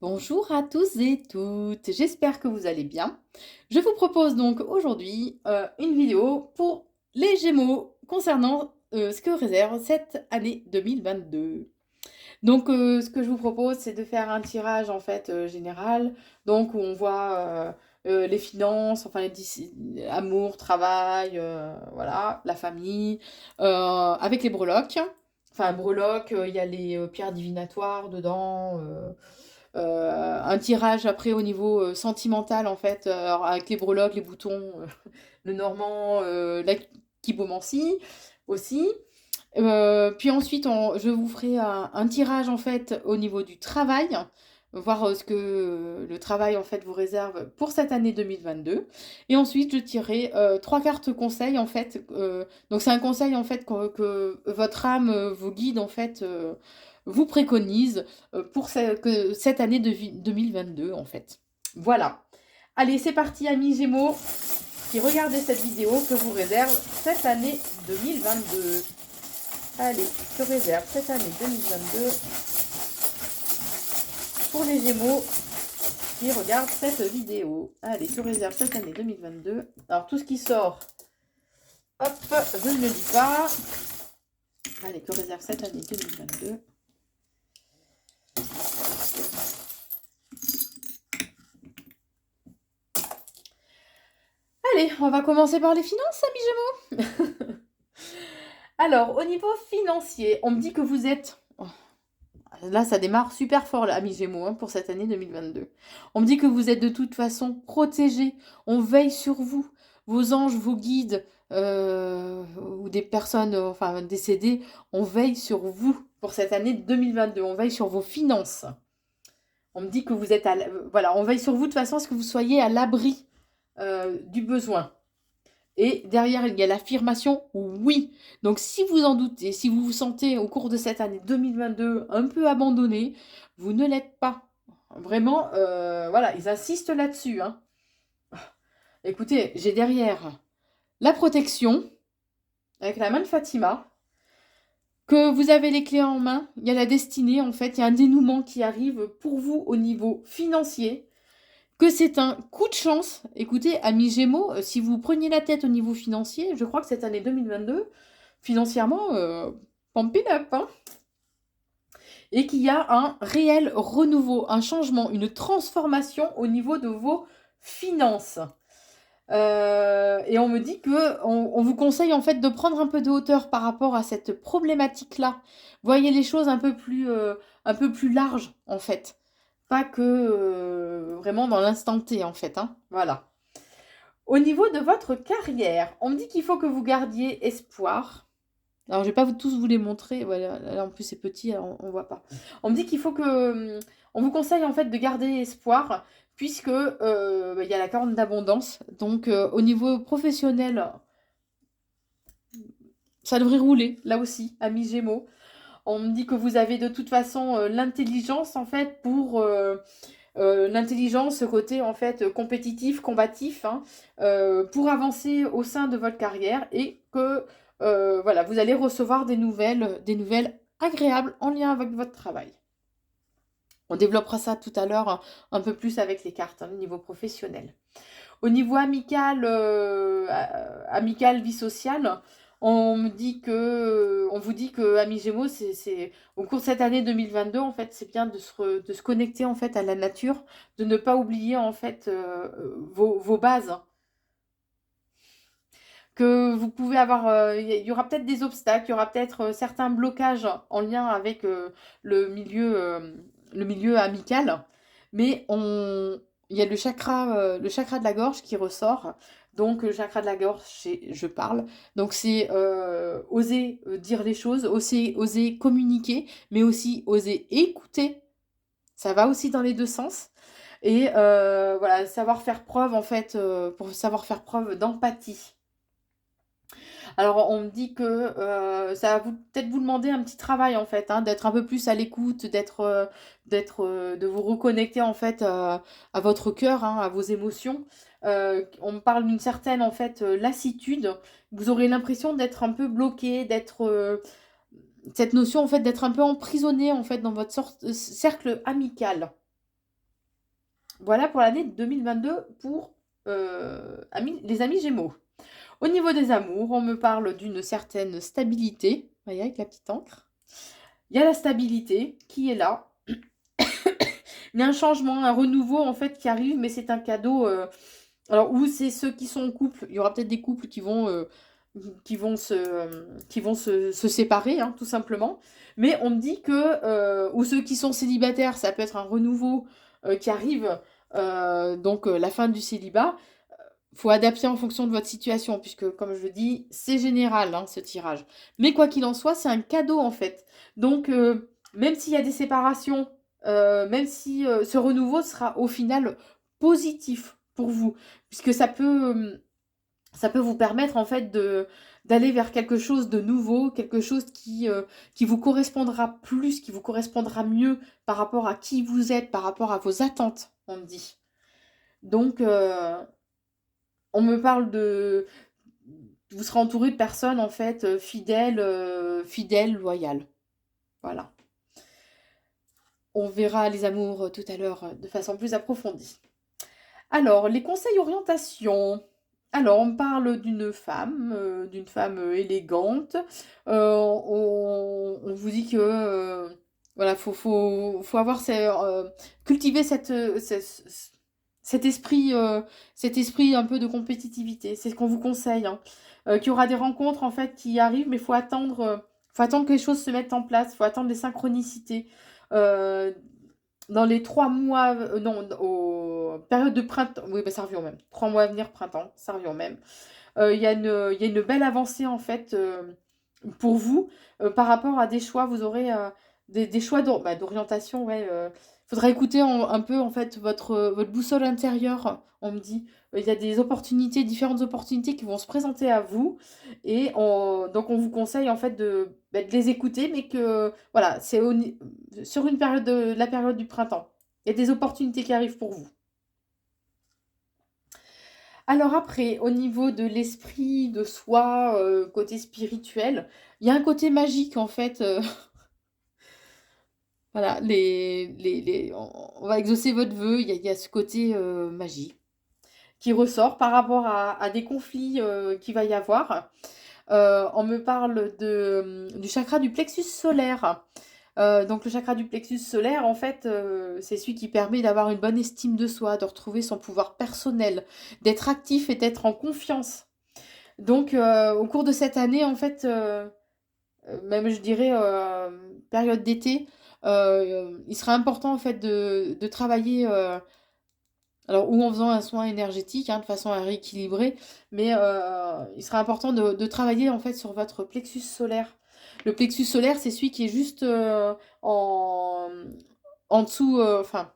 Bonjour à tous et toutes, j'espère que vous allez bien. Je vous propose donc aujourd'hui une vidéo pour les Gémeaux concernant ce que réserve cette année 2022. Donc ce que je vous propose c'est de faire un tirage en fait général, donc où on voit les finances, enfin amour, travail, voilà, la famille, avec les breloques. Enfin breloques, il y a les pierres divinatoires dedans. Un tirage après au niveau sentimental en fait, avec les breloques, les boutons, le normand, la kibomancie aussi. Puis ensuite, je vous ferai un tirage en fait au niveau du travail, voir ce que le travail en fait vous réserve pour cette année 2022. Et ensuite, je tirerai trois cartes conseils en fait. Donc c'est un conseil en fait que votre âme, vos guides en fait vous préconise pour cette année 2022 en fait. Voilà. Allez, c'est parti amis Gémeaux qui regardez cette vidéo que vous réserve cette année 2022. Allez, je réserve cette année 2022 pour les Gémeaux qui regardent cette vidéo. Allez, je réserve cette année 2022. Alors, tout ce qui sort, hop, je ne le lis pas. Allez, que réserve cette année 2022. Allez, on va commencer par les finances, amis Gémeaux. Alors, au niveau financier, on me dit que vous êtes... Là, ça démarre super fort, là, amis Gémeaux, hein, pour cette année 2022. On me dit que vous êtes de toute façon protégés. On veille sur vous. Vos anges, vos guides, ou des personnes enfin, décédées, on veille sur vous pour cette année 2022. On veille sur vos finances. On me dit que vous êtes voilà, on veille sur vous de façon à ce que vous soyez à l'abri du besoin. Et derrière, il y a l'affirmation oui. Donc, si vous en doutez, si vous vous sentez au cours de cette année 2022 un peu abandonné, vous ne l'êtes pas. Vraiment, voilà, ils insistent là-dessus. Hein. Écoutez, j'ai derrière la protection, avec la main de Fatima, que vous avez les clés en main, il y a la destinée, en fait, il y a un dénouement qui arrive pour vous au niveau financier, que c'est un coup de chance. Écoutez, amis Gémeaux, si vous preniez la tête au niveau financier, je crois que cette année 2022, financièrement, pump it up, hein. Et qu'il y a un réel renouveau, un changement, une transformation au niveau de vos finances. Et on me dit que on vous conseille en fait de prendre un peu de hauteur par rapport à cette problématique-là. Voyez les choses un peu plus larges en fait. Pas que vraiment dans l'instant T en fait. Hein. Voilà. Au niveau de votre carrière, on me dit qu'il faut que vous gardiez espoir. Alors, je vais pas tous vous les montrer. Voilà, là en plus c'est petit, alors on voit pas. On me dit qu'il faut que, on vous conseille en fait de garder espoir, puisque il y a la corne d'abondance. Donc, au niveau professionnel, ça devrait rouler là aussi, amis Gémeaux. On me dit que vous avez de toute façon l'intelligence en fait pour l'intelligence, ce côté en fait compétitif, combatif, hein, pour avancer au sein de votre carrière et que voilà, vous allez recevoir des nouvelles agréables en lien avec votre travail. On développera ça tout à l'heure un peu plus avec les cartes, hein, au niveau professionnel. Au niveau amical, amical, vie sociale, on vous dit que Amis Gémeaux, au cours de cette année 2022, en fait, c'est bien de se connecter en fait à la nature, de ne pas oublier en fait vos bases. Hein. Que vous pouvez avoir, il y aura peut-être des obstacles, il y aura peut-être certains blocages en lien avec le milieu amical, mais il y a le chakra de la gorge qui ressort. Donc le chakra de la gorge, je parle. Donc c'est oser dire les choses, oser communiquer, mais aussi oser écouter. Ça va aussi dans les deux sens. Et voilà, savoir faire preuve en fait, pour savoir faire preuve d'empathie. Alors, on me dit que ça va peut-être vous demander un petit travail en fait, hein, d'être un peu plus à l'écoute, de vous reconnecter en fait à votre cœur, hein, à vos émotions. On me parle d'une certaine en fait lassitude. Vous aurez l'impression d'être un peu bloqué, d'être cette notion en fait d'être un peu emprisonné en fait dans votre cercle amical. Voilà pour l'année 2022 pour les amis Gémeaux. Au niveau des amours, on me parle d'une certaine stabilité. Vous voyez, avec la petite encre. Il y a la stabilité qui est là. Il y a un changement, un renouveau en fait qui arrive, mais c'est un cadeau. Alors, ou c'est ceux qui sont en couple. Il y aura peut-être des couples qui vont se séparer, hein, tout simplement. Mais on me dit que, ou ceux qui sont célibataires, ça peut être un renouveau qui arrive, donc la fin du célibat. Faut adapter en fonction de votre situation, puisque, comme je le dis, c'est général, hein, ce tirage. Mais quoi qu'il en soit, c'est un cadeau, en fait. Donc, même s'il y a des séparations, même si ce renouveau sera au final positif pour vous, puisque ça peut vous permettre, en fait, d'aller vers quelque chose de nouveau, quelque chose qui vous correspondra plus, qui vous correspondra mieux par rapport à qui vous êtes, par rapport à vos attentes, on me dit. Donc, on me parle de... Vous serez entouré de personnes, en fait, fidèles, loyales. Voilà. On verra les amours tout à l'heure de façon plus approfondie. Alors, les conseils orientation. Alors, on me parle d'une femme élégante. On vous dit que, voilà, faut avoir, cultiver cet esprit un peu de compétitivité. C'est ce qu'on vous conseille, hein. Qu'il y aura des rencontres en fait qui arrivent, mais faut attendre que les choses se mettent en place. Faut attendre les synchronicités. Euh, dans les 3 mois, non, aux périodes de printemps, oui, bah, ça revient au même. 3 mois à venir, printemps, ça revient au même. Il y a une belle avancée en fait pour vous par rapport à des choix. Vous aurez des choix d'orientation. Ouais, faudra écouter un peu en fait votre boussole intérieure. On me dit, il y a des opportunités, différentes opportunités qui vont se présenter à vous et donc on vous conseille en fait de les écouter, mais que voilà, c'est sur une période la période du printemps. Il y a des opportunités qui arrivent pour vous. Alors après, au niveau de l'esprit, de soi, côté spirituel, il y a un côté magique en fait. Voilà, on va exaucer votre vœu. Il y a ce côté magie qui ressort par rapport à des conflits qu'il va y avoir. On me parle du chakra du plexus solaire. Donc le chakra du plexus solaire, en fait, c'est celui qui permet d'avoir une bonne estime de soi, de retrouver son pouvoir personnel, d'être actif et d'être en confiance. Donc, au cours de cette année, en fait, même je dirais période d'été, il sera important en fait de travailler, alors ou en faisant un soin énergétique, hein, de façon à rééquilibrer, mais il sera important de travailler en fait sur votre plexus solaire. Le plexus solaire, c'est celui qui est juste en, en dessous, enfin,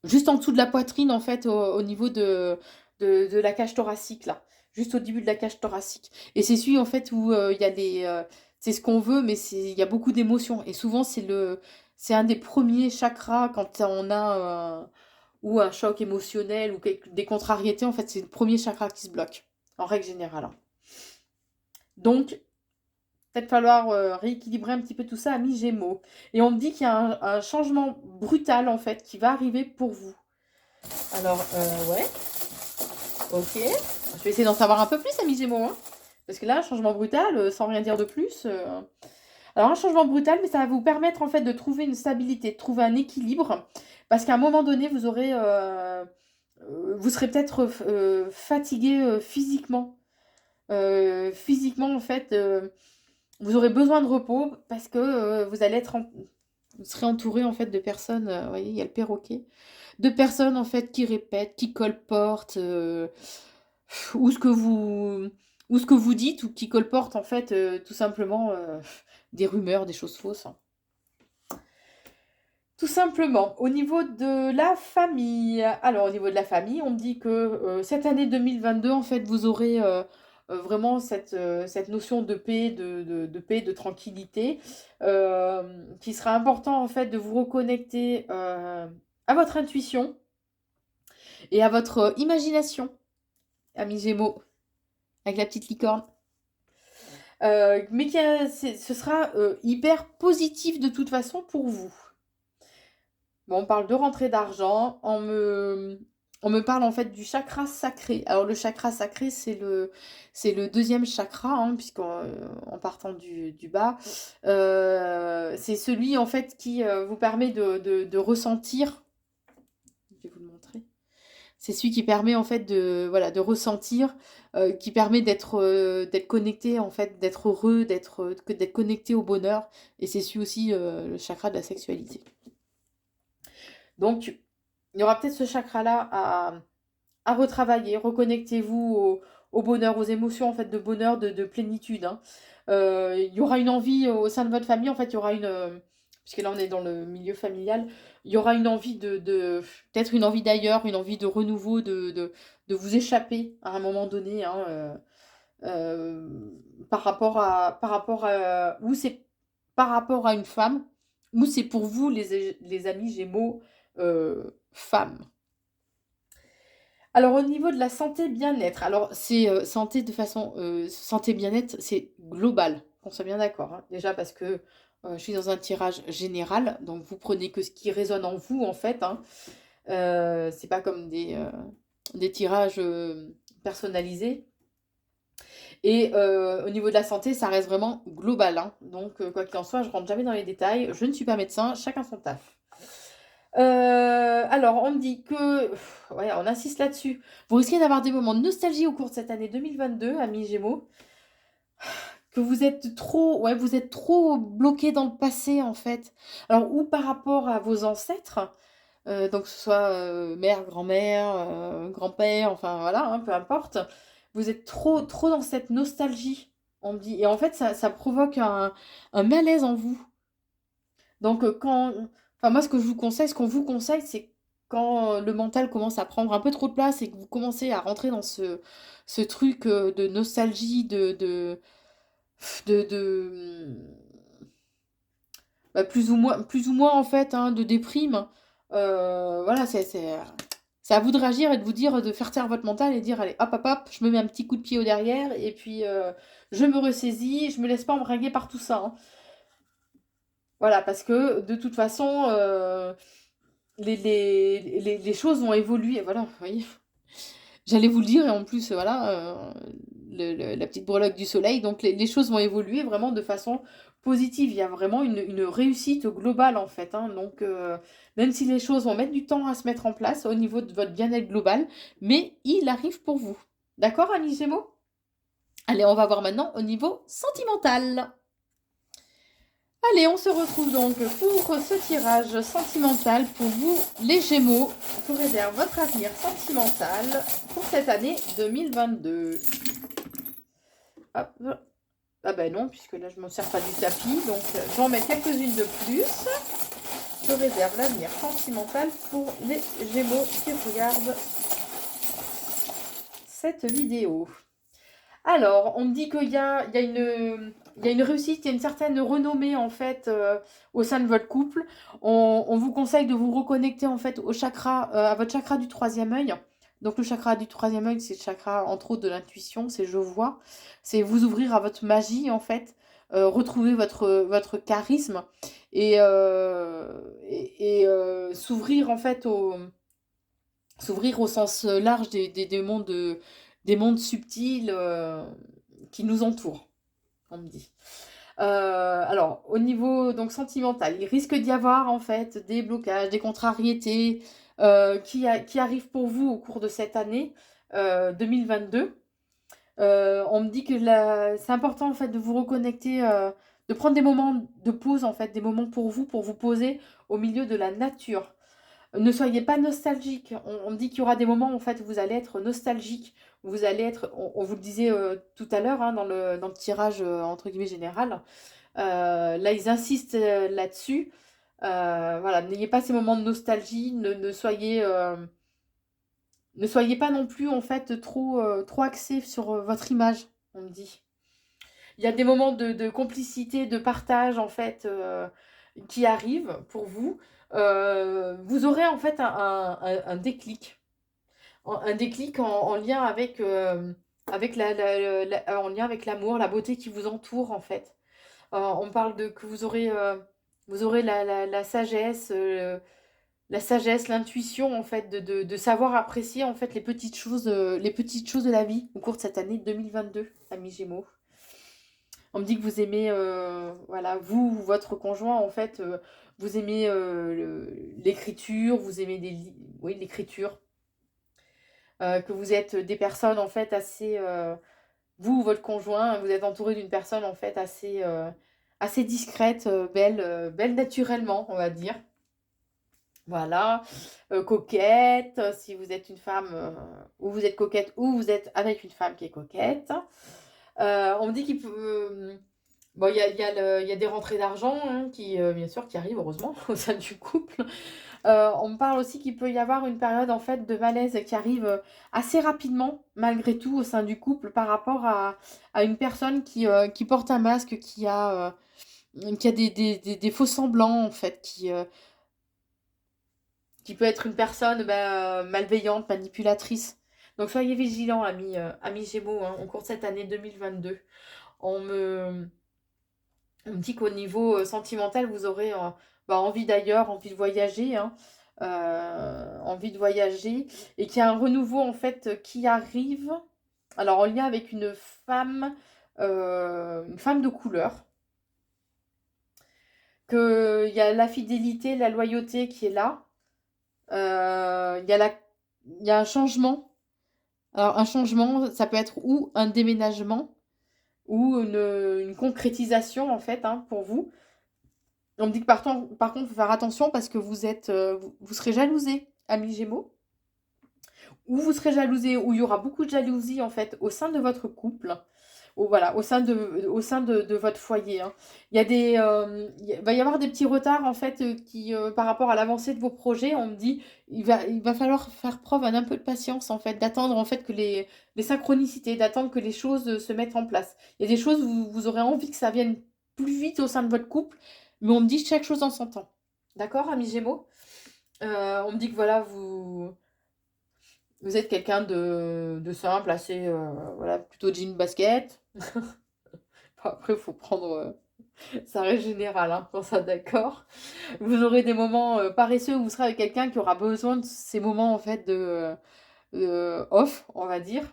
juste en dessous de la poitrine, en fait, au niveau de la cage thoracique, là. Juste au début de la cage thoracique. Et c'est celui, en fait, où il y a c'est ce qu'on veut, mais il y a beaucoup d'émotions. Et souvent, c'est un des premiers chakras quand on a ou un choc émotionnel ou des contrariétés. En fait, c'est le premier chakra qui se bloque, en règle générale, hein. Donc, peut-être falloir rééquilibrer un petit peu tout ça à mi-gémeaux. Et on me dit qu'il y a un changement brutal, en fait, qui va arriver pour vous. Alors, ouais, ok. Je vais essayer d'en savoir un peu plus, amis Gémeaux, hein. Parce que là, un changement brutal, sans rien dire de plus. Alors, un changement brutal, mais ça va vous permettre en fait de trouver une stabilité, de trouver un équilibre. Parce qu'à un moment donné, vous serez peut-être fatigué physiquement. Physiquement, en fait, vous aurez besoin de repos parce que vous serez entouré en fait de personnes. Vous voyez, il y a le perroquet. De personnes en fait qui répètent, qui colportent, ou ce que vous dites, ou qui colportent en fait tout simplement des rumeurs, des choses fausses, hein. Tout simplement. Au niveau de la famille, alors au niveau de la famille, on me dit que cette année 2022, en fait, vous aurez vraiment cette notion de paix, de paix, de tranquillité, qui sera important en fait de vous reconnecter à votre intuition et à votre imagination, amis Gémeaux, avec la petite licorne. Mais ce sera hyper positif de toute façon pour vous. Bon, on parle de rentrée d'argent. On me parle en fait du chakra sacré. Alors le chakra sacré, c'est le deuxième chakra, hein, en partant du bas. C'est celui en fait qui vous permet de ressentir. Je vais vous le montrer. C'est celui qui permet en fait de, voilà, de ressentir, qui permet d'être connecté en fait, d'être heureux, d'être connecté au bonheur. Et c'est celui aussi le chakra de la sexualité. Donc il y aura peut-être ce chakra-là à retravailler. Reconnectez-vous au bonheur, aux émotions en fait de bonheur, de plénitude, hein. Il y aura une envie au sein de votre famille, en fait, il y aura puisque là on est dans le milieu familial, il y aura une envie peut-être une envie d'ailleurs, une envie de renouveau, de vous échapper à un moment donné, hein, euh, ou c'est par rapport à une femme, ou c'est pour vous les amis Gémeaux femmes. Alors au niveau de la santé bien-être, alors c'est santé de façon santé bien-être, c'est global, qu'on soit bien d'accord, hein. Déjà parce que je suis dans un tirage général, donc vous prenez que ce qui résonne en vous en fait, hein. C'est pas comme des tirages personnalisés. Et au niveau de la santé, ça reste vraiment global, hein. Donc quoi qu'il en soit, je rentre jamais dans les détails. Je ne suis pas médecin, chacun son taf. Alors, on me dit que, ouais, on insiste là-dessus. Vous risquez d'avoir des moments de nostalgie au cours de cette année 2022, amis Gémeaux, que vous êtes trop bloqué dans le passé en fait. Alors, ou par rapport à vos ancêtres, donc que ce soit mère, grand-mère, grand-père, enfin voilà, hein, peu importe. Vous êtes trop dans cette nostalgie, on me dit. Et en fait, ça provoque un malaise en vous. Donc, enfin, moi, ce qu'on vous conseille, c'est quand le mental commence à prendre un peu trop de place et que vous commencez à rentrer dans ce truc de nostalgie, de bah, plus ou moins en fait, hein, de déprime. Voilà, c'est à vous de réagir et de vous dire, de faire taire votre mental et dire, allez, hop, hop, hop, je me mets un petit coup de pied au derrière et puis je me ressaisis, je me laisse pas embringuer par tout ça, hein. Voilà, parce que de toute façon, les choses vont évoluer. Voilà, vous voyez. J'allais vous le dire, et en plus, voilà, la petite breloque du soleil. Donc, les choses vont évoluer vraiment de façon positive. Il y a vraiment une réussite globale, en fait, hein. Donc, même si les choses vont mettre du temps à se mettre en place au niveau de votre bien-être global, mais il arrive pour vous. D'accord, amis Gémeaux? Allez, on va voir maintenant au niveau sentimental. Allez, on se retrouve donc pour ce tirage sentimental pour vous, les Gémeaux, que réserve votre avenir sentimental pour cette année 2022. Hop. Ah ben non, puisque là je ne me sers pas du tapis, donc je vais en mettre quelques-unes de plus. Je réserve l'avenir sentimental pour les Gémeaux qui regardent cette vidéo. Alors, on me dit qu'il y a une réussite, il y a une certaine renommée en fait au sein de votre couple. On vous conseille de vous reconnecter en fait au chakra, à votre chakra du troisième œil. Donc le chakra du troisième œil, c'est le chakra entre autres de l'intuition, c'est je vois, c'est vous ouvrir à votre magie en fait, retrouver votre charisme et s'ouvrir en fait s'ouvrir au sens large des mondes subtils qui nous entourent, on me dit. Alors, au niveau donc sentimental, il risque d'y avoir en fait des blocages, des contrariétés qui arrivent pour vous au cours de cette année 2022. On me dit que c'est important en fait de vous reconnecter, de prendre des moments de pause en fait, des moments pour vous poser au milieu de la nature. Ne soyez pas nostalgique. On dit qu'il y aura des moments en fait où vous allez être nostalgique. Vous allez être, on vous le disait tout à l'heure, hein, dans le tirage entre guillemets général. Là, ils insistent là-dessus. Voilà, n'ayez pas ces moments de nostalgie. Ne soyez pas non plus en fait trop axé sur votre image. On me dit. Il y a des moments de complicité, de partage en fait qui arrivent pour vous. Vous aurez en fait un déclic. Un déclic en lien avec en lien avec l'amour, la beauté qui vous entoure en fait. On parle de que vous aurez la sagesse, la sagesse, l'intuition, en fait, de savoir apprécier, en fait, les petites choses de la vie au cours de cette année 2022, amis Gémeaux. On me dit que vous aimez, voilà, vous, votre conjoint, en fait, vous aimez l'écriture, vous aimez oui, l'écriture, que vous êtes des personnes, en fait, assez, vous, votre conjoint, vous êtes entouré d'une personne, en fait, assez discrète, belle naturellement, on va dire. Voilà, coquette, si vous êtes une femme, ou vous êtes coquette, ou vous êtes avec une femme qui est coquette. On me dit qu'il peut, bon, il y a des rentrées d'argent, hein, qui, bien sûr, qui arrivent heureusement au sein du couple. On me parle aussi qu'il peut y avoir une période, en fait, de malaise qui arrive, assez rapidement, malgré tout, au sein du couple, par rapport à une personne qui porte un masque, qui a des faux semblants, en fait, qui peut être une personne, malveillante, manipulatrice. Donc soyez vigilants, amis Gémeaux, hein, au cours de cette année 2022. On me, on me dit qu'au niveau sentimental, vous aurez envie d'ailleurs, envie de voyager, hein, envie de voyager, et qu'il y a un renouveau, en fait, qui arrive. Alors en lien avec une femme de couleur, qu'il y a la fidélité, la loyauté qui est là. Il y a il y a un changement. Alors, un changement, ça peut être ou un déménagement ou une concrétisation, en fait, hein, pour vous. On me dit que par contre, il faut faire attention parce que vous serez jalousé, amis Gémeaux, ou vous serez jalousé, ou il y aura beaucoup de jalousie, en fait, au sein de votre couple. Voilà, au sein de votre foyer, hein. Va y avoir des petits retards, en fait, par rapport à l'avancée de vos projets, on me dit, il va falloir faire preuve d'un peu de patience, en fait, d'attendre, en fait, que les synchronicités, d'attendre que les choses se mettent en place. Il y a des choses où vous aurez envie que ça vienne plus vite au sein de votre couple, mais on me dit chaque chose en son temps. D'accord, amis Gémeaux? On me dit que voilà, vous êtes quelqu'un de simple, assez, voilà, plutôt jean basket. Après, il faut prendre, ça reste général, hein, pour ça, d'accord. Vous aurez des moments paresseux où vous serez avec quelqu'un qui aura besoin de ces moments, en fait, off, on va dire.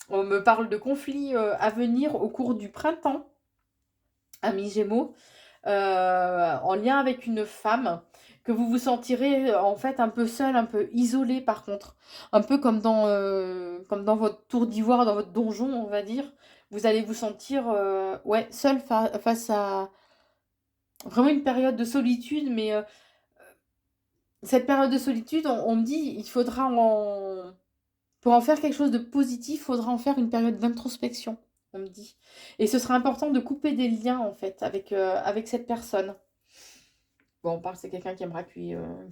On me parle de conflits à venir au cours du printemps, amis Gémeaux, en lien avec une femme, que vous vous sentirez en fait un peu seul, un peu isolé par contre. Un peu comme dans votre tour d'ivoire, dans votre donjon, on va dire. Vous allez vous sentir ouais, seul face à vraiment une période de solitude, mais cette période de solitude, on me dit, pour en faire quelque chose de positif, il faudra en faire une période d'introspection, on me dit. Et ce sera important de couper des liens, en fait, avec cette personne. Bon, on parle, c'est quelqu'un qui aimera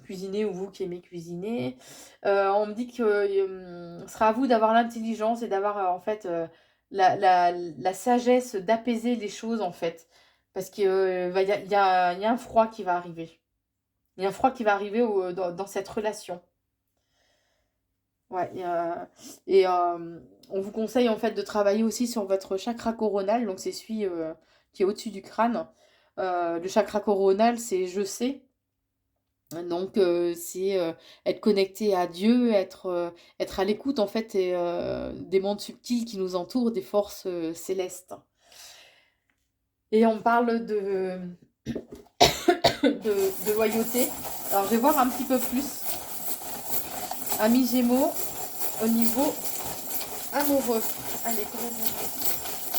cuisiner ou vous qui aimez cuisiner. On me dit que ce sera à vous d'avoir l'intelligence et d'avoir, en fait, la sagesse d'apaiser les choses, en fait. Parce qu'il y a un froid qui va arriver. Il y a un froid qui va arriver dans cette relation. Ouais, on vous conseille en fait de travailler aussi sur votre chakra coronal, donc c'est celui qui est au-dessus du crâne. Le chakra coronal, c'est je sais. Donc c'est être connecté à Dieu, être à l'écoute en fait des mondes subtils qui nous entourent, des forces célestes. Et on parle de loyauté. Alors je vais voir un petit peu plus. Amis Gémeaux, au niveau amoureux. Allez, comment on dit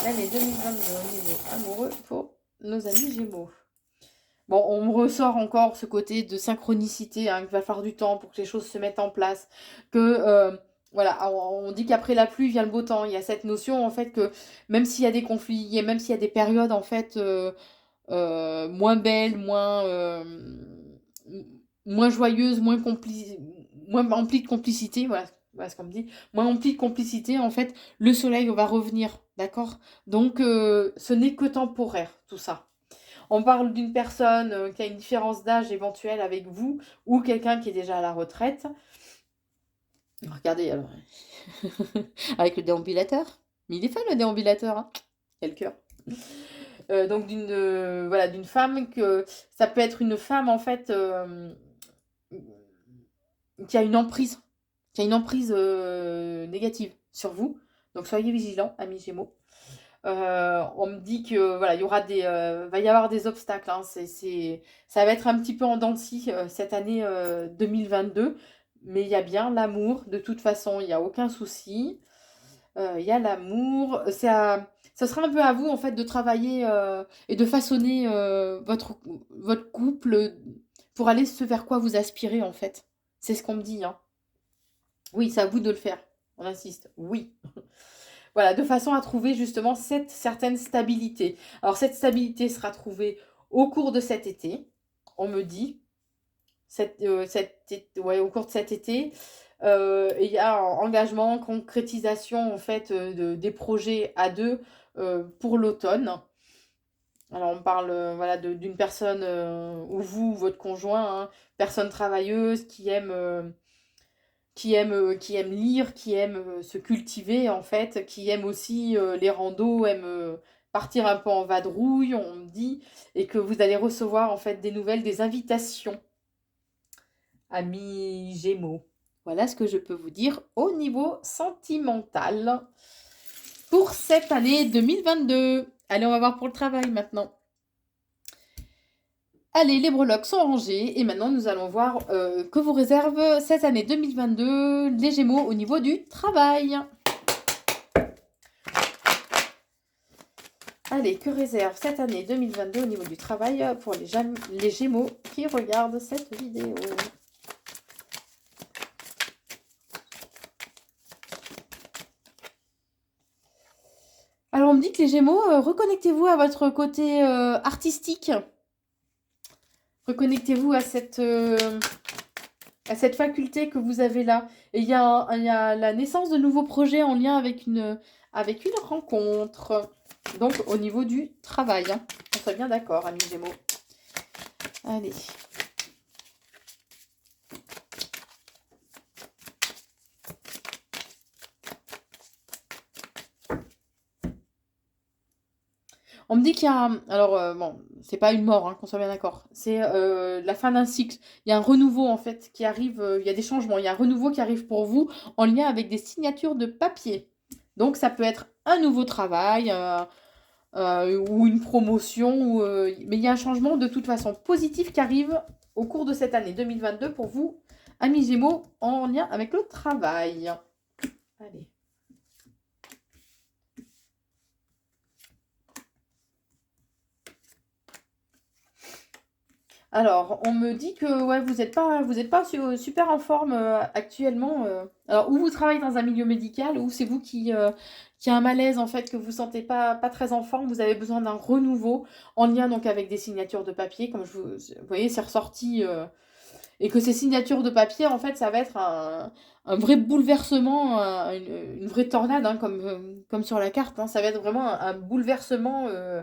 l'année 2022 au niveau amoureux pour nos amis Gémeaux. Bon, on me ressort encore ce côté de synchronicité, hein, qu'il va falloir du temps pour que les choses se mettent en place. Que, voilà, on dit qu'après la pluie vient le beau temps. Il y a cette notion, en fait, que même s'il y a des conflits, et même s'il y a des périodes, en fait, moins belles, moins joyeuses, moins emplies de complicité, voilà ce qu'on me dit, moins emplies de complicité, en fait, le soleil va revenir, d'accord? Donc, ce n'est que temporaire, tout ça. On parle d'une personne qui a une différence d'âge éventuelle avec vous ou quelqu'un qui est déjà à la retraite. Regardez alors. Avec le déambulateur. Mais il est fun le déambulateur, hein. Quel cœur. Donc voilà, d'une femme que ça peut être une femme en fait qui a une emprise, négative sur vous. Donc soyez vigilants, amis Gémeaux. On me dit que voilà, il y aura va y avoir des obstacles, hein. Ça va être un petit peu en dents de scie, cette année 2022, mais il y a bien l'amour. De toute façon, il n'y a aucun souci. Il y a l'amour. Ça sera un peu à vous en fait de travailler et de façonner votre couple pour aller ce vers quoi vous aspirez en fait. C'est ce qu'on me dit, hein. Oui, c'est à vous de le faire. On insiste. Oui. Voilà, de façon à trouver justement cette certaine stabilité. Alors cette stabilité sera trouvée au cours de cet été, on me dit, ouais, au cours de cet été. Il y a engagement, concrétisation en fait des projets à deux pour l'automne. Alors on parle voilà, d'une personne, ou vous, votre conjoint, hein, personne travailleuse qui aime lire, qui aime se cultiver en fait, qui aime aussi les randos, aime partir un peu en vadrouille, on me dit, et que vous allez recevoir en fait des nouvelles, des invitations, amis Gémeaux. Voilà ce que je peux vous dire au niveau sentimental pour cette année 2022. Allez, on va voir pour le travail maintenant. Allez, les breloques sont rangées et maintenant nous allons voir que vous réserve cette année 2022 les Gémeaux au niveau du travail. Allez, que réserve cette année 2022 au niveau du travail pour les Gémeaux qui regardent cette vidéo. Alors on me dit que les Gémeaux, reconnectez-vous à votre côté artistique. Reconnectez-vous à cette faculté que vous avez là. Et il y a la naissance de nouveaux projets en lien avec une rencontre. Donc, au niveau du travail. Hein. On soit bien d'accord, amis Gémeaux. Allez. On me dit qu'il y a... Alors, bon, c'est pas une mort, hein, qu'on soit bien d'accord. C'est la fin d'un cycle. Il y a un renouveau, en fait, qui arrive. Il y a des changements. Il y a un renouveau qui arrive pour vous en lien avec des signatures de papier. Donc, ça peut être un nouveau travail, ou une promotion. Mais il y a un changement, de toute façon, positif qui arrive au cours de cette année 2022 pour vous, amis Gémeaux, en lien avec le travail. Allez. Alors, on me dit que ouais, vous êtes pas super en forme actuellement. Alors, ou vous travaillez dans un milieu médical, ou c'est vous qui a un malaise en fait, que vous sentez pas très en forme. Vous avez besoin d'un renouveau en lien donc avec des signatures de papier, comme vous voyez, c'est ressorti. Et que ces signatures de papier, en fait, ça va être un vrai bouleversement, une vraie tornade, hein, comme sur la carte. Hein. Ça va être vraiment un bouleversement. Euh,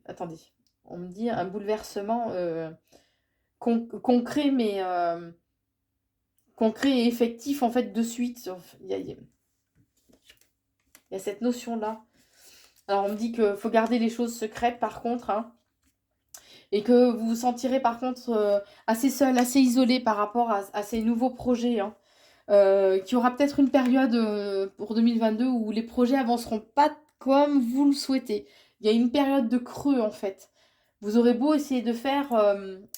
Attendez. On me dit un bouleversement concret, mais concret et effectif, en fait, de suite. Il y a cette notion-là. Alors, on me dit qu'il faut garder les choses secrètes, par contre, hein, et que vous vous sentirez, par contre, assez seul, assez isolé par rapport à ces nouveaux projets. Hein. Qu'il y aura peut-être une période pour 2022 où les projets avanceront pas comme vous le souhaitez. Il y a une période de creux, en fait. Vous aurez beau essayer de faire,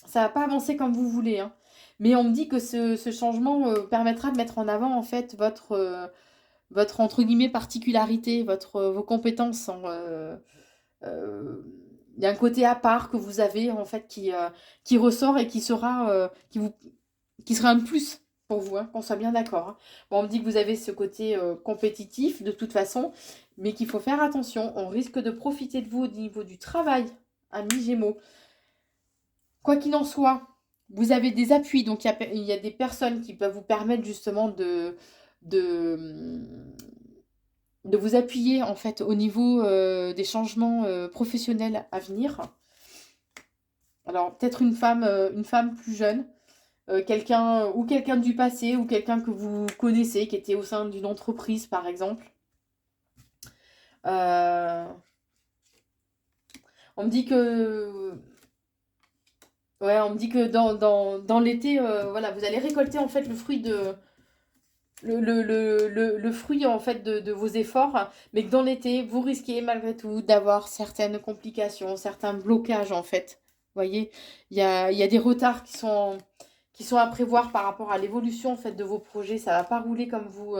ça va pas avancer comme vous voulez, hein. Mais on me dit que ce changement permettra de mettre en avant en fait votre entre guillemets particularité, vos compétences. Il y a un côté à part que vous avez en fait qui ressort et qui sera un plus pour vous, hein, qu'on soit bien d'accord. Hein. Bon, on me dit que vous avez ce côté compétitif de toute façon, mais qu'il faut faire attention. On risque de profiter de vous au niveau du travail, amis Gémeaux. Quoi qu'il en soit, vous avez des appuis, donc il y a des personnes qui peuvent vous permettre justement de, de vous appuyer en fait au niveau des changements professionnels à venir. Alors peut-être une femme plus jeune, quelqu'un du passé ou quelqu'un que vous connaissez qui était au sein d'une entreprise par exemple. On me dit que Ouais, on me dit que dans l'été, voilà, vous allez récolter en fait le fruit de le fruit en fait de vos efforts, mais que dans l'été, vous risquez malgré tout d'avoir certaines complications, certains blocages en fait. Vous voyez, il y a des retards qui sont à prévoir par rapport à l'évolution en fait de vos projets. Ça va pas rouler comme vous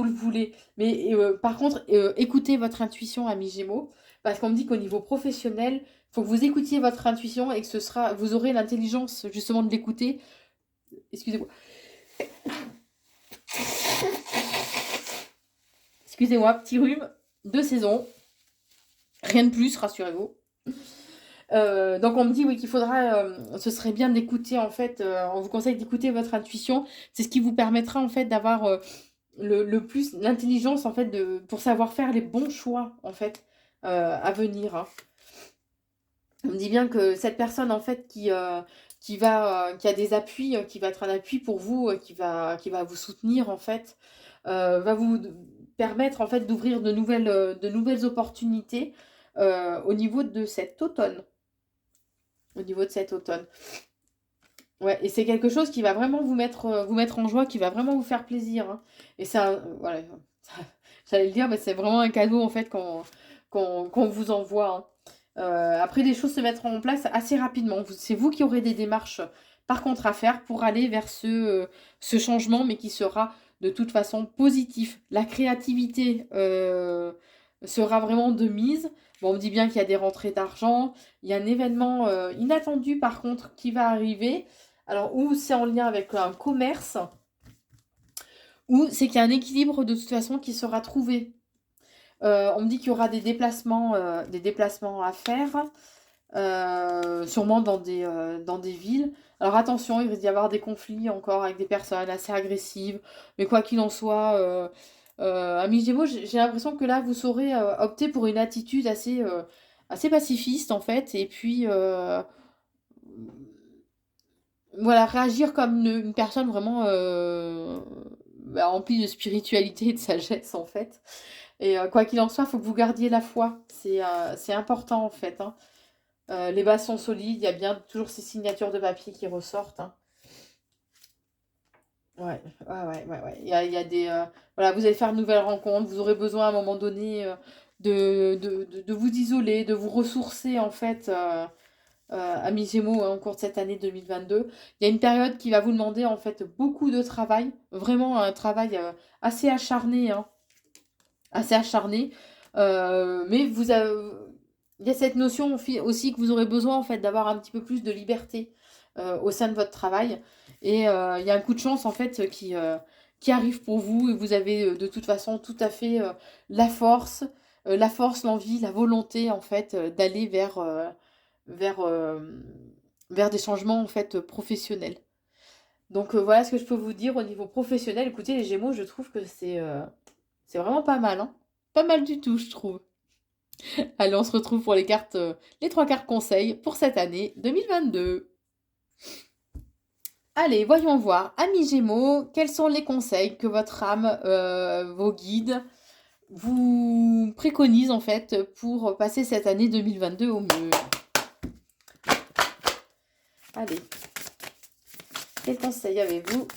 le voulez. Mais par contre, écoutez votre intuition, ami Gémeaux, parce qu'on me dit qu'au niveau professionnel, il faut que vous écoutiez votre intuition et que vous aurez l'intelligence justement de l'écouter. Excusez-moi. Excusez-moi, petit rhume de saison. Rien de plus, rassurez-vous. Donc on me dit oui qu'il faudra, ce serait bien d'écouter en fait, on vous conseille d'écouter votre intuition. C'est ce qui vous permettra en fait d'avoir le plus l'intelligence en fait pour savoir faire les bons choix en fait à venir, hein. On me dit bien que cette personne en fait qui a des appuis, qui va être un appui pour vous, qui va vous soutenir en fait, va vous permettre en fait d'ouvrir de nouvelles opportunités au niveau de cet automne. Au niveau de cet automne. Ouais, et c'est quelque chose qui va vraiment vous mettre en joie, qui va vraiment vous faire plaisir, hein. Et ça, voilà, j'allais le dire, mais c'est vraiment un cadeau en fait qu'on vous envoie, hein. Après, les choses se mettront en place assez rapidement. C'est vous qui aurez des démarches, par contre, à faire pour aller vers ce changement, mais qui sera de toute façon positif. La créativité sera vraiment de mise. Bon, on me dit bien qu'il y a des rentrées d'argent. Il y a un événement inattendu, par contre, qui va arriver. Alors, ou c'est en lien avec un commerce, ou c'est qu'il y a un équilibre de toute façon qui sera trouvé. On me dit qu'il y aura des déplacements à faire, sûrement dans des villes. Alors attention, il risque d'y avoir des conflits encore avec des personnes assez agressives. Mais quoi qu'il en soit, amis Gémeaux, j'ai l'impression que là, vous saurez opter pour une attitude assez pacifiste en fait. Et puis, voilà, réagir comme une personne vraiment remplie de spiritualité et de sagesse en fait. Et quoi qu'il en soit, il faut que vous gardiez la foi. C'est important en fait, hein. Les bases sont solides, il y a bien toujours ces signatures de papier qui ressortent, hein. Ouais, ouais, ouais, ouais, ouais. Il y a voilà, vous allez faire une nouvelle rencontre, vous aurez besoin à un moment donné de vous isoler, de vous ressourcer en fait, amis Gémeaux, hein, au cours de cette année 2022. Il y a une période qui va vous demander en fait beaucoup de travail, vraiment un travail assez acharné, hein, assez acharné. Mais il y a cette notion aussi que vous aurez besoin en fait d'avoir un petit peu plus de liberté au sein de votre travail. Et il y a un coup de chance en fait qui arrive pour vous et vous avez de toute façon tout à fait la force, l'envie, la volonté en fait d'aller vers, vers des changements en fait professionnels. Donc voilà ce que je peux vous dire au niveau professionnel. Écoutez les Gémeaux, je trouve que c'est vraiment pas mal, hein. Pas mal du tout, je trouve. Allez, on se retrouve pour les 3 cartes conseils pour cette année 2022. Allez, voyons voir. Amis Gémeaux, quels sont les conseils que votre âme, vos guides, vous préconisent en fait pour passer cette année 2022 au mieux? Allez, quels conseils avez-vous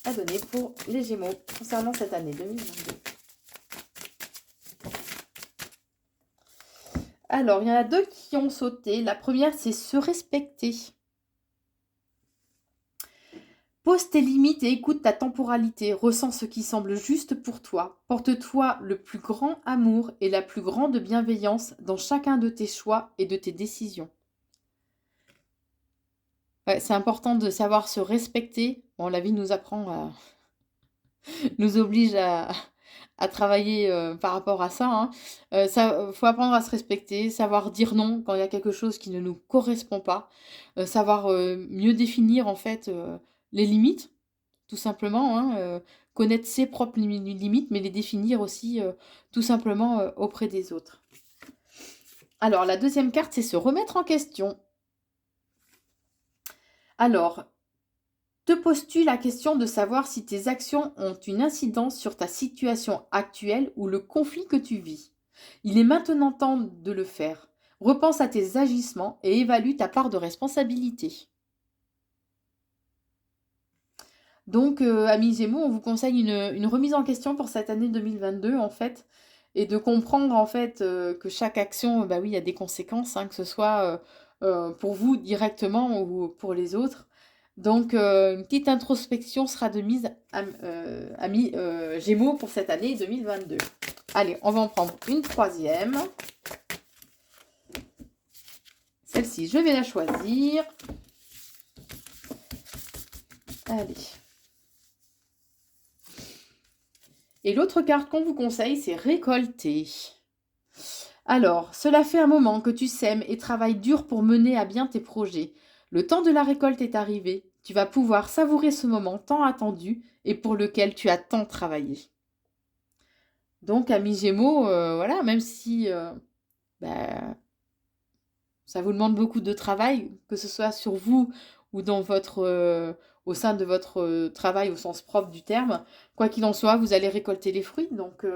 à donner pour les Gémeaux concernant cette année 2022? Alors, il y en a 2 qui ont sauté. La première, c'est se respecter. Pose tes limites et écoute ta temporalité. Ressens ce qui semble juste pour toi. Porte-toi le plus grand amour et la plus grande bienveillance dans chacun de tes choix et de tes décisions. Ouais, c'est important de savoir se respecter. Bon, la vie nous apprend nous oblige à travailler par rapport à ça, hein. Faut apprendre à se respecter, savoir dire non quand il y a quelque chose qui ne nous correspond pas, savoir mieux définir en fait les limites, tout simplement, hein, connaître ses propres limites, mais les définir aussi tout simplement auprès des autres. Alors, la deuxième carte, c'est se remettre en question. Alors, te poses-tu la question de savoir si tes actions ont une incidence sur ta situation actuelle ou le conflit que tu vis? Il est maintenant temps de le faire. Repense à tes agissements et évalue ta part de responsabilité. Donc, amis Gémeaux, on vous conseille une remise en question pour cette année 2022, en fait, et de comprendre, en fait, que chaque action, bah oui, il y a des conséquences, hein, que ce soit pour vous directement ou pour les autres. Donc, une petite introspection sera de mise, amis Gémeaux, pour cette année 2022. Allez, on va en prendre une troisième. Celle-ci, je vais la choisir. Allez. Et l'autre carte qu'on vous conseille, c'est récolter. Alors, cela fait un moment que tu sèmes et travailles dur pour mener à bien tes projets. Le temps de la récolte est arrivé. Tu vas pouvoir savourer ce moment tant attendu et pour lequel tu as tant travaillé. Donc, amis Gémeaux, voilà, même si bah, ça vous demande beaucoup de travail, que ce soit sur vous ou dans au sein de votre travail au sens propre du terme, quoi qu'il en soit, vous allez récolter les fruits. Donc,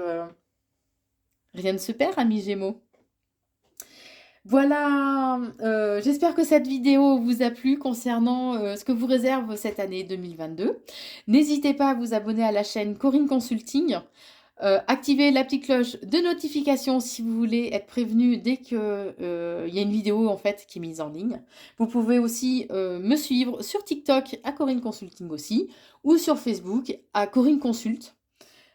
rien de se perd, amis Gémeaux. Voilà, j'espère que cette vidéo vous a plu concernant ce que vous réserve cette année 2022. N'hésitez pas à vous abonner à la chaîne Corinne Consulting. Activez la petite cloche de notification si vous voulez être prévenu dès que il y a une vidéo en fait qui est mise en ligne. Vous pouvez aussi me suivre sur TikTok à Corinne Consulting aussi ou sur Facebook à Corinne Consult.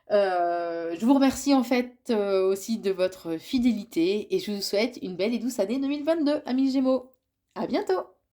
Je vous remercie en fait aussi de votre fidélité et je vous souhaite une belle et douce année 2022, amis Gémeaux. À bientôt!